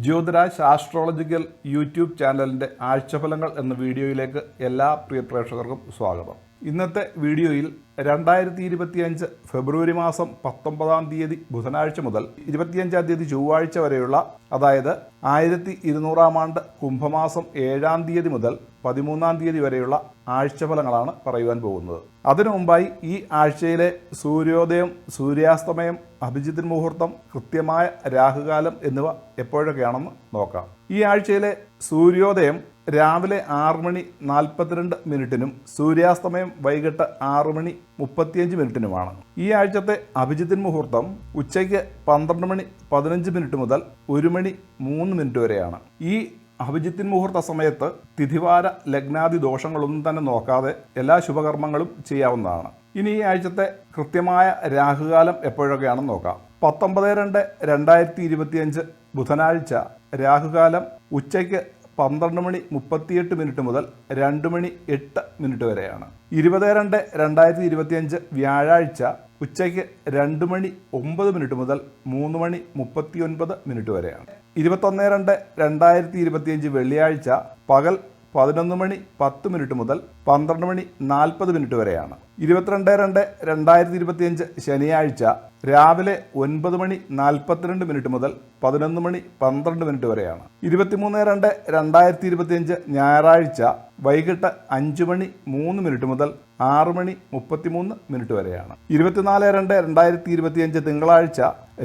Jyothiraj astrological YouTube ചാനലിൻ്റെ ആഴ്ചഫലങ്ങൾ എന്ന വീഡിയോയിലേക്ക് എല്ലാ പ്രിയ പ്രേക്ഷകർക്കും സ്വാഗതം. ഇന്നത്തെ വീഡിയോയിൽ 2025 ഫെബ്രുവരി മാസം 19-ാം തീയതി ബുധനാഴ്ച മുതൽ 25-ാം തീയതി ചൊവ്വാഴ്ച വരെയുള്ള, അതായത് 1200-ാം ആണ്ട് കുംഭമാസം 7-ാം തീയതി മുതൽ 13-ാം തീയതി വരെയുള്ള ആഴ്ചഫലങ്ങളാണ് പറയുവാൻ പോകുന്നത്. അതിനു മുമ്പായി ഈ ആഴ്ചയിലെ സൂര്യോദയം, സൂര്യാസ്തമയം, അഭിജിത്ത് മുഹൂർത്തം, കൃത്യമായ രാഹുകാലം എന്നിവ എപ്പോഴൊക്കെയാണെന്ന് നോക്കാം. ഈ ആഴ്ചയിലെ സൂര്യോദയം രാവിലെ 6:42 സൂര്യാസ്തമയം വൈകിട്ട് 6:35 ഈ ആഴ്ചത്തെ അഭിജിത്ത് മുഹൂർത്തം ഉച്ചയ്ക്ക് 12:15 മുതൽ 1:03 വരെയാണ്. ഈ അഭിജിത്ത് മുഹൂർത്ത സമയത്ത് തിഥിവാര ലഗ്നാദി ദോഷങ്ങളൊന്നും തന്നെ നോക്കാതെ എല്ലാ ശുഭകർമ്മങ്ങളും ചെയ്യാവുന്നതാണ്. ഇനി ഈ ആഴ്ചത്തെ കൃത്യമായ രാഹുകാലം എപ്പോഴൊക്കെയാണെന്ന് നോക്കാം. 19/2/2025 ബുധനാഴ്ച രാഹുകാലം ഉച്ചയ്ക്ക് 12:38 മുതൽ 2:08 വരെയാണ്. 20/2/2025 വ്യാഴാഴ്ച ഉച്ചയ്ക്ക് 2:09 മുതൽ 3:39 വരെയാണ്. 21/2/2025 വെള്ളിയാഴ്ച പകൽ 11:10 മുതൽ 12:40 വരെയാണ്. 22/2/2025 ശനിയാഴ്ച രാവിലെ 9:42 മുതൽ 11:12 വരെയാണ്. 23/2/2025 ഞായറാഴ്ച വൈകിട്ട് 5:03 മുതൽ 6:33 വരെയാണ്. 24/2/2025 തിങ്കളാഴ്ച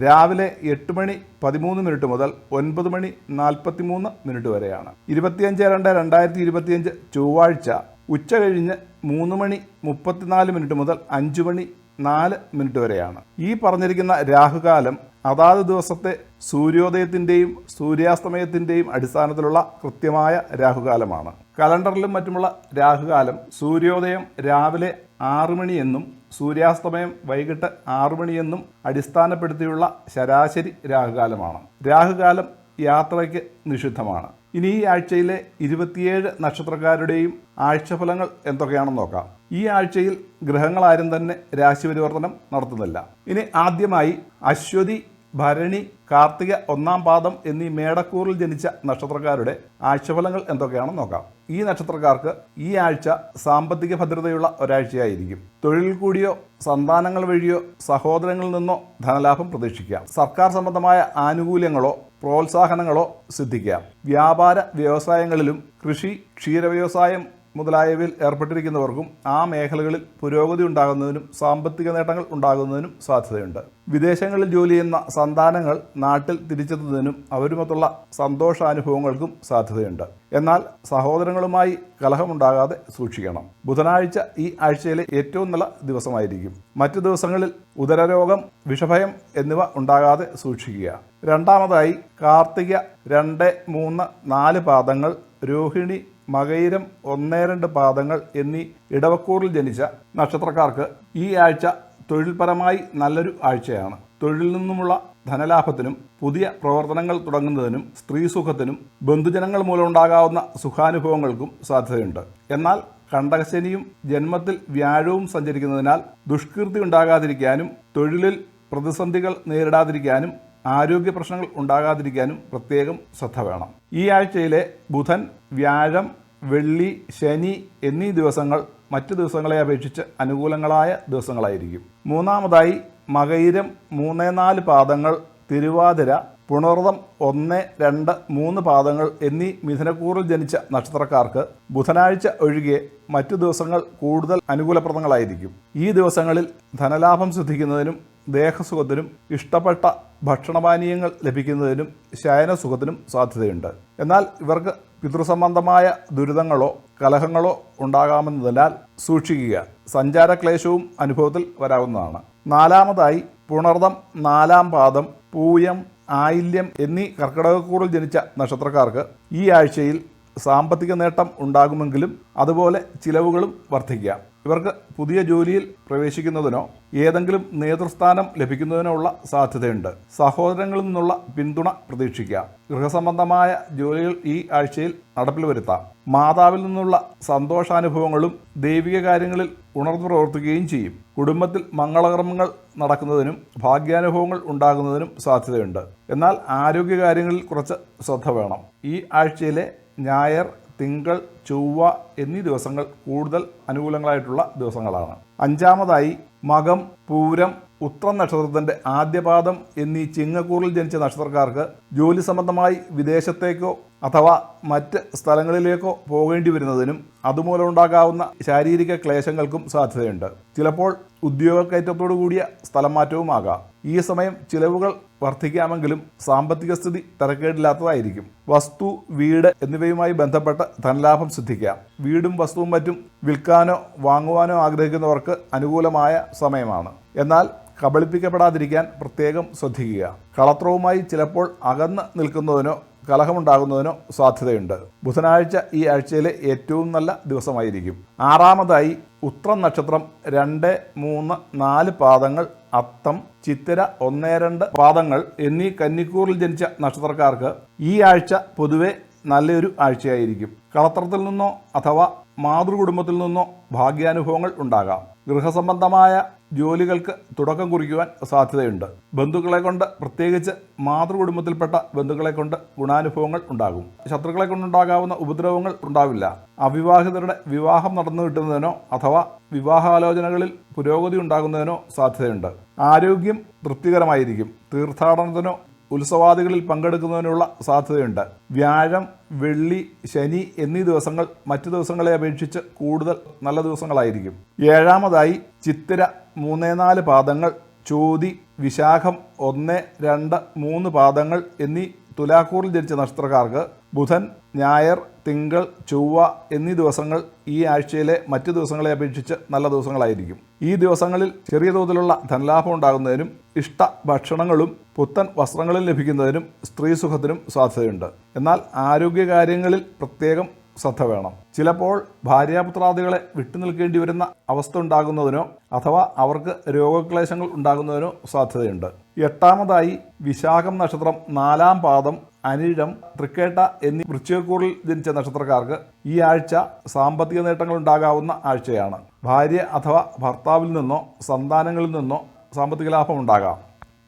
രാവിലെ 8:13 മുതൽ 9:43 വരെയാണ്. 25/2/2025 ചൊവ്വാഴ്ച ഉച്ച കഴിഞ്ഞ് 3:34 മുതൽ 5:04 വരെയാണ്. ഈ പറഞ്ഞിരിക്കുന്ന രാഹുകാലം അതാത് ദിവസത്തെ സൂര്യോദയത്തിൻ്റെയും സൂര്യാസ്തമയത്തിൻ്റെയും അടിസ്ഥാനത്തിലുള്ള കൃത്യമായ രാഹുകാലമാണ്. കലണ്ടറിലും മറ്റുമുള്ള രാഹുകാലം സൂര്യോദയം രാവിലെ 6 എന്നും സൂര്യാസ്തമയം വൈകിട്ട് 6 എന്നും അടിസ്ഥാനപ്പെടുത്തിയുള്ള ശരാശരി രാഹുകാലമാണ്. രാഹുകാലം യാത്രയ്ക്ക് നിഷിദ്ധമാണ്. ഇനി ഈ ആഴ്ചയിലെ 27 നക്ഷത്രക്കാരുടെയും ആഴ്ചഫലങ്ങൾ എന്തൊക്കെയാണെന്ന് നോക്കാം. ഈ ആഴ്ചയിൽ ഗ്രഹങ്ങളാരും തന്നെ രാശിപരിവർത്തനം നടത്തുന്നില്ല. ഇനി ആദ്യമായി അശ്വതി, ഭരണി, കാർത്തിക 1-ാം പാദം എന്നീ മേടക്കൂറിൽ ജനിച്ച നക്ഷത്രക്കാരുടെ ആഴ്ചഫലങ്ങൾ എന്തൊക്കെയാണെന്ന് നോക്കാം. ഈ നക്ഷത്രക്കാർക്ക് ഈ ആഴ്ച സാമ്പത്തിക ഭദ്രതയുള്ള ഒരാഴ്ചയായിരിക്കും. തൊഴിൽ കൂടിയോ സന്താനങ്ങൾ വഴിയോ സഹോദരങ്ങളിൽ നിന്നോ ധനലാഭം പ്രതീക്ഷിക്കാം. സർക്കാർ സംബന്ധമായ ആനുകൂല്യങ്ങളോ പ്രോത്സാഹനങ്ങളോ സിദ്ധിക്കാം. വ്യാപാര വ്യവസായങ്ങളിലും കൃഷി, ക്ഷീരവ്യവസായം മുതലായവയിൽ ഏർപ്പെട്ടിരിക്കുന്നവർക്കും ആ മേഖലകളിൽ പുരോഗതി ഉണ്ടാകുന്നതിനും സാമ്പത്തിക നേട്ടങ്ങൾ ഉണ്ടാകുന്നതിനും സാധ്യതയുണ്ട്. വിദേശങ്ങളിൽ ജോലി ചെയ്യുന്ന സന്താനങ്ങൾ നാട്ടിൽ തിരിച്ചെത്തുന്നതിനും അവരുമൊത്തുള്ള സന്തോഷാനുഭവങ്ങൾക്കും സാധ്യതയുണ്ട്. എന്നാൽ സഹോദരങ്ങളുമായി കലഹമുണ്ടാകാതെ സൂക്ഷിക്കണം. ബുധനാഴ്ച ഈ ആഴ്ചയിലെ ഏറ്റവും നല്ല ദിവസമായിരിക്കും. മറ്റു ദിവസങ്ങളിൽ ഉദരരോഗം, വിഷഭയം എന്നിവ ഉണ്ടാകാതെ സൂക്ഷിക്കുക. രണ്ടാമതായി കാർത്തിക 2, 3, 4 പാദങ്ങൾ, രോഹിണി, മകയിരം 1, 2 പാദങ്ങൾ എന്നീ ഇടവക്കൂറിൽ ജനിച്ച നക്ഷത്രക്കാർക്ക് ഈ ആഴ്ച തൊഴിൽപരമായി നല്ലൊരു ആഴ്ചയാണ്. തൊഴിലിൽ നിന്നുമുള്ള ധനലാഭത്തിനും പുതിയ പ്രവർത്തനങ്ങൾ തുടങ്ങുന്നതിനും സ്ത്രീസുഖത്തിനും ബന്ധുജനങ്ങൾ മൂലമുണ്ടാകാവുന്ന സുഖാനുഭവങ്ങൾക്കും സാധ്യതയുണ്ട്. എന്നാൽ കണ്ടകശനിയും ജന്മത്തിൽ വ്യാഴവും സഞ്ചരിക്കുന്നതിനാൽ ദുഷ്കീർത്തി ഉണ്ടാകാതിരിക്കാനും തൊഴിലിൽ പ്രതിസന്ധികൾ നേരിടാതിരിക്കാനും ആരോഗ്യ പ്രശ്നങ്ങൾ ഉണ്ടാകാതിരിക്കാനും പ്രത്യേകം ശ്രദ്ധ വേണം. ഈ ആഴ്ചയിലെ ബുധൻ, വ്യാഴം, വെള്ളി, ശനി എന്നീ ദിവസങ്ങൾ മറ്റു ദിവസങ്ങളെ അപേക്ഷിച്ച് അനുകൂലങ്ങളായ ദിവസങ്ങളായിരിക്കും. മൂന്നാമതായി മകയിരം 3, 4 പാദങ്ങൾ, തിരുവാതിര, പുണർതം 1, 2, 3 പാദങ്ങൾ എന്നീ മിഥുനക്കൂറിൽ ജനിച്ച നക്ഷത്രക്കാർക്ക് ബുധനാഴ്ച ഒഴികെ മറ്റു ദിവസങ്ങൾ കൂടുതൽ അനുകൂലപ്രദങ്ങളായിരിക്കും. ഈ ദിവസങ്ങളിൽ ധനലാഭം സിദ്ധിക്കുന്നതിനും ദേഹസുഖത്തിനും ഇഷ്ടപ്പെട്ട ഭക്ഷണപാനീയങ്ങൾ ലഭിക്കുന്നതിനും ശയനസുഖത്തിനും സാധ്യതയുണ്ട്. എന്നാൽ ഇവർക്ക് പിതൃസംബന്ധമായ ദുരിതങ്ങളോ കലഹങ്ങളോ ഉണ്ടാകാമെന്നതിനാൽ സൂക്ഷിക്കുക. സഞ്ചാരക്ലേശവും അനുഭവത്തിൽ വരാവുന്നതാണ്. നാലാമതായി പുണർതം 4-ാം പാദം, പൂയം, ആയില്യം എന്നീ കർക്കിടകക്കൂറിൽ ജനിച്ച നക്ഷത്രക്കാർക്ക് ഈ ആഴ്ചയിൽ സാമ്പത്തിക നേട്ടം ഉണ്ടാകുമെങ്കിലും അതുപോലെ ചിലവുകളും വർദ്ധിക്കാം. ഇവർക്ക് പുതിയ ജോലിയിൽ പ്രവേശിക്കുന്നതിനോ ഏതെങ്കിലും നേതൃസ്ഥാനം ലഭിക്കുന്നതിനോ ഉള്ള സാധ്യതയുണ്ട്. സഹോദരങ്ങളിൽ നിന്നുള്ള പിന്തുണ പ്രതീക്ഷിക്കാം. ഗൃഹസംബന്ധമായ ജോലികൾ ഈ ആഴ്ചയിൽ നടപ്പിൽ വരുത്താം. മാതാവിൽ നിന്നുള്ള സന്തോഷാനുഭവങ്ങളും ദൈവിക കാര്യങ്ങളിൽ ഉണർന്നു പ്രവർത്തിക്കുകയും ചെയ്യും. കുടുംബത്തിൽ മംഗളകർമ്മങ്ങൾ നടക്കുന്നതിനും ഭാഗ്യാനുഭവങ്ങൾ ഉണ്ടാകുന്നതിനും സാധ്യതയുണ്ട്. എന്നാൽ ആരോഗ്യകാര്യങ്ങളിൽ കുറച്ച് ശ്രദ്ധ വേണം. ഈ ആഴ്ചയിലെ ഞായർ, തിങ്കൾ, ചൊവ്വ എന്നീ ദിവസങ്ങൾ കൂടുതൽ അനുകൂലങ്ങളായിട്ടുള്ള ദിവസങ്ങളാണ്. അഞ്ചാമതായി മകം, പൂരം, ഉത്രം നക്ഷത്രത്തിൻ്റെ ആദ്യപാദം എന്നീ ചിങ്ങക്കൂറിൽ ജനിച്ച നക്ഷത്രക്കാർക്ക് ജോലി സംബന്ധമായി വിദേശത്തേക്കോ അഥവാ മറ്റ് സ്ഥലങ്ങളിലേക്കോ പോകേണ്ടി വരുന്നതിനും അതുമൂലം ഉണ്ടാകാവുന്ന ശാരീരിക ക്ലേശങ്ങൾക്കും സാധ്യതയുണ്ട്. ചിലപ്പോൾ ഉദ്യോഗക്കയറ്റത്തോടു കൂടിയ സ്ഥലം മാറ്റവുമാകാം. ഈ സമയം ചിലവുകൾ വർദ്ധിക്കാമെങ്കിലും സാമ്പത്തിക സ്ഥിതി തരക്കേടില്ലാത്തതായിരിക്കും. വസ്തു, വീട് എന്നിവയുമായി ബന്ധപ്പെട്ട് ധനലാഭം സിദ്ധിക്കാം. വീടും വസ്തുവും മറ്റും വിൽക്കാനോ വാങ്ങുവാനോ ആഗ്രഹിക്കുന്നവർക്ക് അനുകൂലമായ സമയമാണ്. എന്നാൽ കബളിപ്പിക്കപ്പെടാതിരിക്കാൻ പ്രത്യേകം ശ്രദ്ധിക്കുക. കളത്രവുമായി ചിലപ്പോൾ അകന്ന് നിൽക്കുന്നതിനോ കലഹമുണ്ടാകുന്നതിനോ സാധ്യതയുണ്ട്. ബുധനാഴ്ച ഈ ആഴ്ചയിലെ ഏറ്റവും നല്ല ദിവസമായിരിക്കും. ആറാമതായി ഉത്രം നക്ഷത്രം 2, 3, 4 പാദങ്ങൾ, അത്തം, ചിത്തിര 1, 2 പാദങ്ങൾ എന്നീ കന്നിക്കൂറിൽ ജനിച്ച നക്ഷത്രക്കാർക്ക് ഈ ആഴ്ച പൊതുവെ നല്ലൊരു ആഴ്ചയായിരിക്കും. കളത്രത്തിൽ നിന്നോ അഥവാ മാതൃകുടുംബത്തിൽ നിന്നോ ഭാഗ്യാനുഭവങ്ങൾ ഉണ്ടാകാം. ഗൃഹസംബന്ധമായ ജോലികൾക്ക് തുടക്കം കുറിക്കുവാൻ സാധ്യതയുണ്ട്. ബന്ധുക്കളെ കൊണ്ട്, പ്രത്യേകിച്ച് മാതൃകുടുംബത്തിൽപ്പെട്ട ബന്ധുക്കളെ കൊണ്ട് ഗുണാനുഭവങ്ങൾ ഉണ്ടാകും. ശത്രുക്കളെ കൊണ്ടുണ്ടാകാവുന്ന ഉപദ്രവങ്ങൾ ഉണ്ടാവില്ല. അവിവാഹിതരുടെ വിവാഹം നടന്നു കിട്ടുന്നതിനോ അഥവാ വിവാഹാലോചനകളിൽ പുരോഗതി ഉണ്ടാകുന്നതിനോ സാധ്യതയുണ്ട്. ആരോഗ്യം തൃപ്തികരമായിരിക്കും. തീർത്ഥാടനത്തിനോ ഉത്സവാദികളിൽ പങ്കെടുക്കുന്നതിനുള്ള സാധ്യതയുണ്ട്. വ്യാഴം, വെള്ളി, ശനി എന്നീ ദിവസങ്ങൾ മറ്റു ദിവസങ്ങളെ അപേക്ഷിച്ച് കൂടുതൽ നല്ല ദിവസങ്ങളായിരിക്കും. ഏഴാമതായി ചിത്തിര 3, 4 പാദങ്ങൾ, ചോതി, വിശാഖം 1, 2, 3 പാദങ്ങൾ എന്നീ തുലാക്കൂറിൽ ജനിച്ച നക്ഷത്രക്കാർക്ക് ബുധൻ, ഞായർ, തിങ്കൾ, ചൊവ്വ എന്നീ ദിവസങ്ങൾ ഈ ആഴ്ചയിലെ മറ്റു ദിവസങ്ങളെ അപേക്ഷിച്ച് നല്ല ദിവസങ്ങളായിരിക്കും. ഈ ദിവസങ്ങളിൽ ചെറിയ തോതിലുള്ള ധനലാഭം ഉണ്ടാകുന്നതിനും ഇഷ്ട ഭക്ഷണങ്ങളും പുത്തൻ വസ്ത്രങ്ങളും ലഭിക്കുന്നതിനും സ്ത്രീസുഖത്തിനും സാധ്യതയുണ്ട്. എന്നാൽ ആരോഗ്യകാര്യങ്ങളിൽ പ്രത്യേകം ശ്രദ്ധ വേണം. ചിലപ്പോൾ ഭാര്യാപുത്രാദികളെ വിട്ടുനിൽക്കേണ്ടി വരുന്ന അവസ്ഥ ഉണ്ടാകുന്നതിനോ അഥവാ അവർക്ക് രോഗക്ലേശങ്ങൾ ഉണ്ടാകുന്നതിനോ സാധ്യതയുണ്ട്. എട്ടാമതായി വിശാഖം നക്ഷത്രം 4-ാം പാദം, അനിഴം, തൃക്കേട്ട എന്നീ വൃശ്ചികക്കൂറിൽ ജനിച്ച നക്ഷത്രക്കാർക്ക് ഈ ആഴ്ച സാമ്പത്തിക നേട്ടങ്ങൾ ഉണ്ടാകാവുന്ന ആഴ്ചയാണ്. ഭാര്യ അഥവാ ഭർത്താവിൽ നിന്നോ സന്താനങ്ങളിൽ നിന്നോ സാമ്പത്തിക ലാഭം ഉണ്ടാകാം.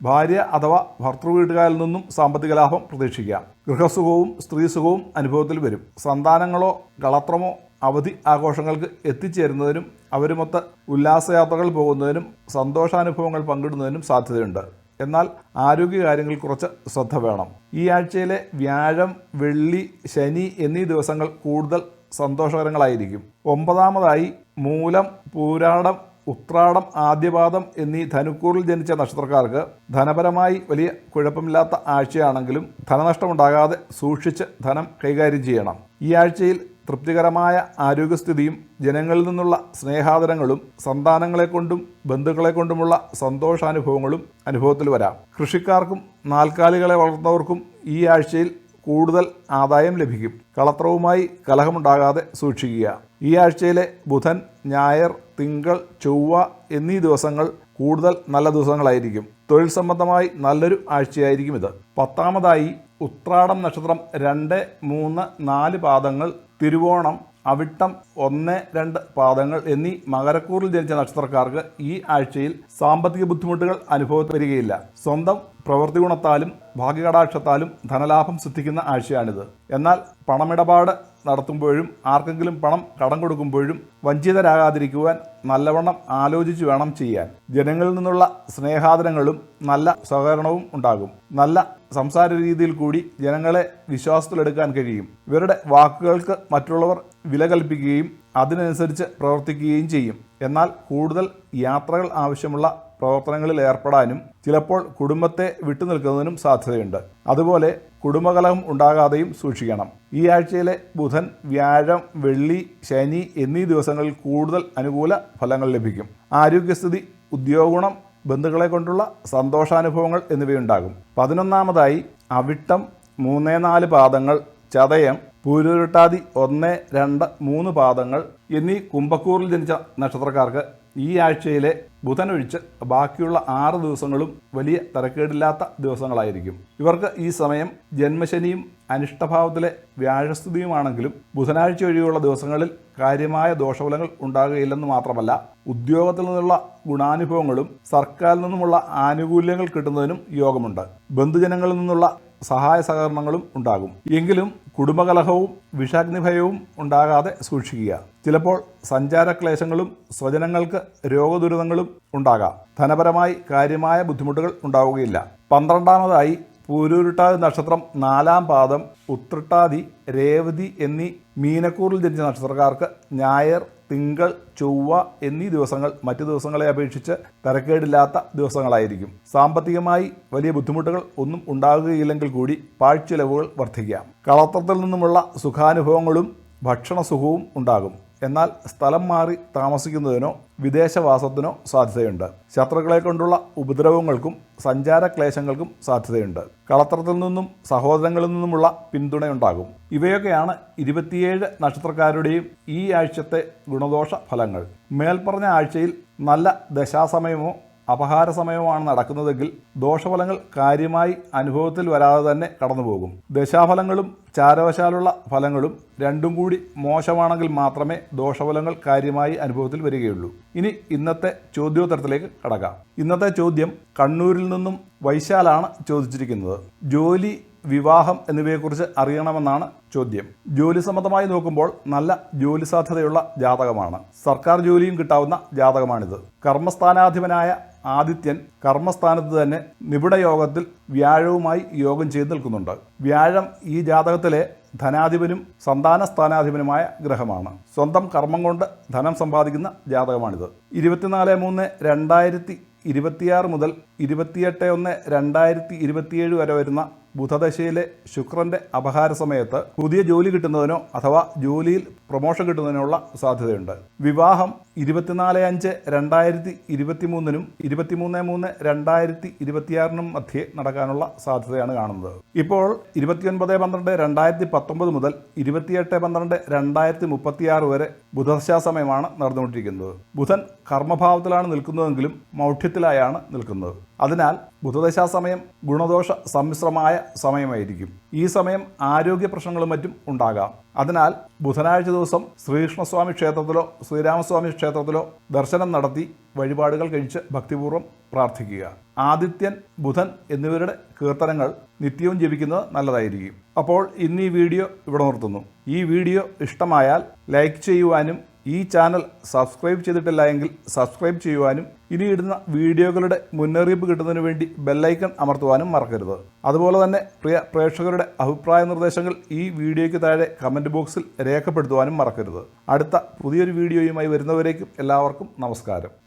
ഭാര്യ അഥവാ ഭർത്തൃ വീട്ടുകാരിൽ നിന്നും സാമ്പത്തിക ലാഭം പ്രതീക്ഷിക്കാം. ഗൃഹസുഖവും സ്ത്രീസുഖവും അനുഭവത്തിൽ വരും. സന്താനങ്ങളോ കളത്രമോ അവധി ആഘോഷങ്ങൾക്ക് എത്തിച്ചേരുന്നതിനും അവരുമൊത്ത് ഉല്ലാസയാത്രകൾ പോകുന്നതിനും സന്തോഷാനുഭവങ്ങൾ പങ്കിടുന്നതിനും സാധ്യതയുണ്ട്. എന്നാൽ ആരോഗ്യകാര്യങ്ങളിൽ കുറച്ച് ശ്രദ്ധ വേണം. ഈ ആഴ്ചയിലെ വ്യാഴം, വെള്ളി, ശനി എന്നീ ദിവസങ്ങൾ കൂടുതൽ സന്തോഷകരങ്ങളായിരിക്കും. ഒമ്പതാമതായി മൂലം, പൂരാടം, ഉത്രാടം, ആദ്യപാദം എന്നീ ധനുക്കൂറിൽ ജനിച്ച നക്ഷത്രക്കാർക്ക് ധനപരമായി വലിയ കുഴപ്പമില്ലാത്ത ആഴ്ചയാണെങ്കിലും ധനനഷ്ടമുണ്ടാകാതെ സൂക്ഷിച്ച് ധനം കൈകാര്യം ചെയ്യണം. ഈ ആഴ്ചയിൽ തൃപ്തികരമായ ആരോഗ്യസ്ഥിതിയും ജനങ്ങളിൽ നിന്നുള്ള സ്നേഹാദരങ്ങളും സന്താനങ്ങളെക്കൊണ്ടും ബന്ധുക്കളെക്കൊണ്ടുമുള്ള സന്തോഷാനുഭവങ്ങളും അനുഭവത്തിൽ വരാം. കൃഷിക്കാർക്കും നാൽക്കാലികളെ വളർത്തുന്നവർക്കും ഈ ആഴ്ചയിൽ കൂടുതൽ ആദായം ലഭിക്കും. കളത്രവുമായി കലഹമുണ്ടാകാതെ സൂക്ഷിക്കുക. ഈ ആഴ്ചയിലെ ബുധൻ, ഞായർ, തിങ്കൾ, ചൊവ്വ എന്നീ ദിവസങ്ങൾ കൂടുതൽ നല്ല ദിവസങ്ങളായിരിക്കും. തൊഴിൽ സംബന്ധമായി നല്ലൊരു ആഴ്ചയായിരിക്കും ഇത്. പത്താമതായി ഉത്രാടം നക്ഷത്രം 2, 3, 4 പാദങ്ങൾ, തിരുവോണം, അവിട്ടം 1, 2 പാദങ്ങൾ എന്നീ മകരക്കൂറിൽ ജനിച്ച നക്ഷത്രക്കാർക്ക് ഈ ആഴ്ചയിൽ സാമ്പത്തിക ബുദ്ധിമുട്ടുകൾ അനുഭവത്തിൽ വരികയില്ല. സ്വന്തം പ്രവൃത്തി ഗുണത്താലും ഭാഗ്യകടാക്ഷത്താലും ധനലാഭം സിദ്ധിക്കുന്ന ആഴ്ചയാണിത്. എന്നാൽ പണമിടപാട് നടത്തുമ്പോഴും ആർക്കെങ്കിലും പണം കടം കൊടുക്കുമ്പോഴും വഞ്ചിതരാകാതിരിക്കുവാൻ നല്ലവണ്ണം ആലോചിച്ച് വേണം ചെയ്യാൻ. ജനങ്ങളിൽ നിന്നുള്ള സ്നേഹാദരങ്ങളും നല്ല സഹകരണവും ഉണ്ടാകും. നല്ല സംസാര രീതിയിൽ കൂടി ജനങ്ങളെ വിശ്വാസത്തിലെടുക്കാൻ കഴിയും. ഇവരുടെ വാക്കുകൾക്ക് മറ്റുള്ളവർ വില കൽപ്പിക്കുകയും അതിനനുസരിച്ച് പ്രവർത്തിക്കുകയും ചെയ്യും. എന്നാൽ കൂടുതൽ യാത്രകൾ ആവശ്യമുള്ള പ്രവർത്തനങ്ങളിൽ ഏർപ്പെടാനും ചിലപ്പോൾ കുടുംബത്തെ വിട്ടുനിൽക്കുന്നതിനും സാധ്യതയുണ്ട്. അതുപോലെ കുടുംബകലഹം ഉണ്ടാകാതെയും സൂക്ഷിക്കണം. ഈ ആഴ്ചയിലെ ബുധൻ, വ്യാഴം, വെള്ളി, ശനി എന്നീ ദിവസങ്ങളിൽ കൂടുതൽ അനുകൂല ഫലങ്ങൾ ലഭിക്കും. ആരോഗ്യസ്ഥിതി, ഉദ്യോഗഗുണം, ബന്ധുക്കളെ കൊണ്ടുള്ള സന്തോഷാനുഭവങ്ങൾ എന്നിവയുണ്ടാകും. 11ാമതായി അവിട്ടം 3, 4 പാദങ്ങൾ, ചതയം, പൂരുരുട്ടാതി 1, 2, 3 പാദങ്ങൾ എന്നീ കുംഭക്കൂറിൽ ജനിച്ച നക്ഷത്രക്കാർക്ക് ഈ ആഴ്ചയിലെ ബുധനൊഴിച്ച് ബാക്കിയുള്ള 6 ദിവസങ്ങളും വലിയ തരക്കേടില്ലാത്ത ദിവസങ്ങളായിരിക്കും. ഇവർക്ക് ഈ സമയം ജന്മശനിയും അനിഷ്ടഭാവത്തിലെ വ്യാഴസ്ഥിതിയുമാണെങ്കിലും ബുധനാഴ്ച ഒഴികെയുള്ള ദിവസങ്ങളിൽ കാര്യമായ ദോഷഫലങ്ങൾ ഉണ്ടാകുകയില്ലെന്ന് മാത്രമല്ല, ഉദ്യോഗത്തിൽ നിന്നുള്ള ഗുണാനുഭവങ്ങളും സർക്കാരിൽ നിന്നുമുള്ള ആനുകൂല്യങ്ങൾ കിട്ടുന്നതിനും യോഗമുണ്ട്. ബന്ധുജനങ്ങളിൽ നിന്നുള്ള സഹായ സഹകരണങ്ങളും ഉണ്ടാകും. എങ്കിലും കുടുംബകലഹവും വിഷാഗ്നിഭയവും ഉണ്ടാകാതെ സൂക്ഷിക്കുക. ചിലപ്പോൾ സഞ്ചാരക്ലേശങ്ങളും സ്വജനങ്ങൾക്ക് രോഗദുരിതങ്ങളും ഉണ്ടാകാം. ധനപരമായി കാര്യമായ ബുദ്ധിമുട്ടുകൾ ഉണ്ടാവുകയില്ല. 12ാമതായി പൂരുരുട്ടാതി നക്ഷത്രം 4ാം പാദം, ഉത്രട്ടാതി, രേവതി എന്നീ മീനക്കൂറിൽ ജനിച്ച നക്ഷത്രക്കാർക്ക് ഞായർ, തിങ്കൾ, ചൊവ്വ എന്നീ ദിവസങ്ങൾ മറ്റു ദിവസങ്ങളെ അപേക്ഷിച്ച് തരക്കേടില്ലാത്ത ദിവസങ്ങളായിരിക്കും. സാമ്പത്തികമായി വലിയ ബുദ്ധിമുട്ടുകൾ ഒന്നും ഉണ്ടാകുകയില്ലെങ്കിൽ കൂടി പാഴ്ചെലവുകൾ വർദ്ധിക്കാം. കളത്രത്തിൽ നിന്നുമുള്ള സുഖാനുഭവങ്ങളും ഭക്ഷണസുഖവും ഉണ്ടാകും. എന്നാൽ സ്ഥലം മാറി താമസിക്കുന്നതിനോ വിദേശവാസത്തിനോ സാധ്യതയുണ്ട്. ശത്രുക്കളെ കൊണ്ടുള്ള ഉപദ്രവങ്ങൾക്കും സഞ്ചാരക്ലേശങ്ങൾക്കും സാധ്യതയുണ്ട്. കളത്രത്തിൽ നിന്നും സഹോദരങ്ങളിൽ നിന്നുമുള്ള പിന്തുണയുണ്ടാകും. ഇവയൊക്കെയാണ് 27 നക്ഷത്രക്കാരുടെയും ഈ ആഴ്ചത്തെ ഗുണദോഷ ഫലങ്ങൾ. മേൽപ്പറഞ്ഞ ആഴ്ചയിൽ നല്ല ദശാസമയമോ അപഹാര സമയമാണ് നടക്കുന്നതെങ്കിൽ ദോഷഫലങ്ങൾ കാര്യമായി അനുഭവത്തിൽ വരാതെ തന്നെ കടന്നുപോകും. ദശാഫലങ്ങളും ചാരവശാലുള്ള ഫലങ്ങളും രണ്ടും കൂടി മോശമാണെങ്കിൽ മാത്രമേ ദോഷഫലങ്ങൾ കാര്യമായി അനുഭവത്തിൽ വരികയുള്ളൂ. ഇനി ഇന്നത്തെ ചോദ്യോത്തരത്തിലേക്ക് കടക്കാം. ഇന്നത്തെ ചോദ്യം കണ്ണൂരിൽ നിന്നും വൈശാലാണ് ചോദിച്ചിരിക്കുന്നത്. ജോലി, വിവാഹം എന്നിവയെക്കുറിച്ച് അറിയണമെന്നാണ് ചോദ്യം. ജോലി സംബന്ധമായി നോക്കുമ്പോൾ നല്ല ജോലി സാധ്യതയുള്ള ജാതകമാണ്. സർക്കാർ ജോലിയും കിട്ടാവുന്ന ജാതകമാണിത്. കർമ്മസ്ഥാനാധിപനായ ആദിത്യൻ കർമ്മസ്ഥാനത്ത് തന്നെ നിബിഡയോഗത്തിൽ വ്യാഴവുമായി യോഗം ചെയ്ത് നിൽക്കുന്നുണ്ട്. വ്യാഴം ഈ ജാതകത്തിലെ ധനാധിപനും സന്താന സ്ഥാനാധിപനുമായ ഗ്രഹമാണ്. സ്വന്തം കർമ്മം കൊണ്ട് ധനം സമ്പാദിക്കുന്ന ജാതകമാണിത്. 24/3/2026 മുതൽ 28/1/2027 വരെ വരുന്ന ബുധദശയിലെ ശുക്രന്റെ അപഹാര സമയത്ത് പുതിയ ജോലി കിട്ടുന്നതിനോ അഥവാ ജോലിയിൽ പ്രൊമോഷൻ കിട്ടുന്നതിനുള്ള സാധ്യതയുണ്ട്. വിവാഹം 24/5/2023 23/3/2026 മധ്യേ നടക്കാനുള്ള സാധ്യതയാണ് കാണുന്നത്. ഇപ്പോൾ 29/12/2019 മുതൽ 28/12/2036 വരെ ബുധദശാ സമയമാണ് നടന്നുകൊണ്ടിരിക്കുന്നത്. ബുധൻ കർമ്മഭാവത്തിലാണ് നിൽക്കുന്നതെങ്കിലും മൗഢ്യത്തിലായാണ് നിൽക്കുന്നത്. അതിനാൽ ബുധദശാ സമയം ഗുണദോഷ സമ്മിശ്രമായ സമയമായിരിക്കും. ഈ സമയം ആരോഗ്യ പ്രശ്നങ്ങളും മറ്റും ഉണ്ടാകാം. അതിനാൽ ബുധനാഴ്ച ദിവസം ശ്രീകൃഷ്ണസ്വാമി ക്ഷേത്രത്തിലോ ശ്രീരാമസ്വാമി ക്ഷേത്രത്തിലോ ദർശനം നടത്തി വഴിപാടുകൾ കഴിച്ച് ഭക്തിപൂർവ്വം പ്രാർത്ഥിക്കുക. ആദിത്യൻ, ബുധൻ എന്നിവരുടെ കീർത്തനങ്ങൾ നിത്യവും ജപിക്കുന്നത് നല്ലതായിരിക്കും. അപ്പോൾ ഇന്ന് ഈ വീഡിയോ ഇവിടെ നിർത്തുന്നു. ഈ വീഡിയോ ഇഷ്ടമായാൽ ലൈക്ക് ചെയ്യുവാനും ഈ ചാനൽ സബ്സ്ക്രൈബ് ചെയ്തിട്ടില്ല എങ്കിൽ സബ്സ്ക്രൈബ് ചെയ്യുവാനും ഇനിയിടുന്ന വീഡിയോകളുടെ മുന്നറിയിപ്പ് കിട്ടുന്നതിന് വേണ്ടി ബെല്ലൈക്കൺ അമർത്തുവാനും മറക്കരുത്. അതുപോലെ തന്നെ പ്രിയ പ്രേക്ഷകരുടെ അഭിപ്രായ നിർദ്ദേശങ്ങൾ ഈ വീഡിയോയ്ക്ക് താഴെ കമൻറ്റ് ബോക്സിൽ രേഖപ്പെടുത്തുവാനും മറക്കരുത്. അടുത്ത പുതിയൊരു വീഡിയോയുമായി വരുന്നവരേക്കും എല്ലാവർക്കും നമസ്കാരം.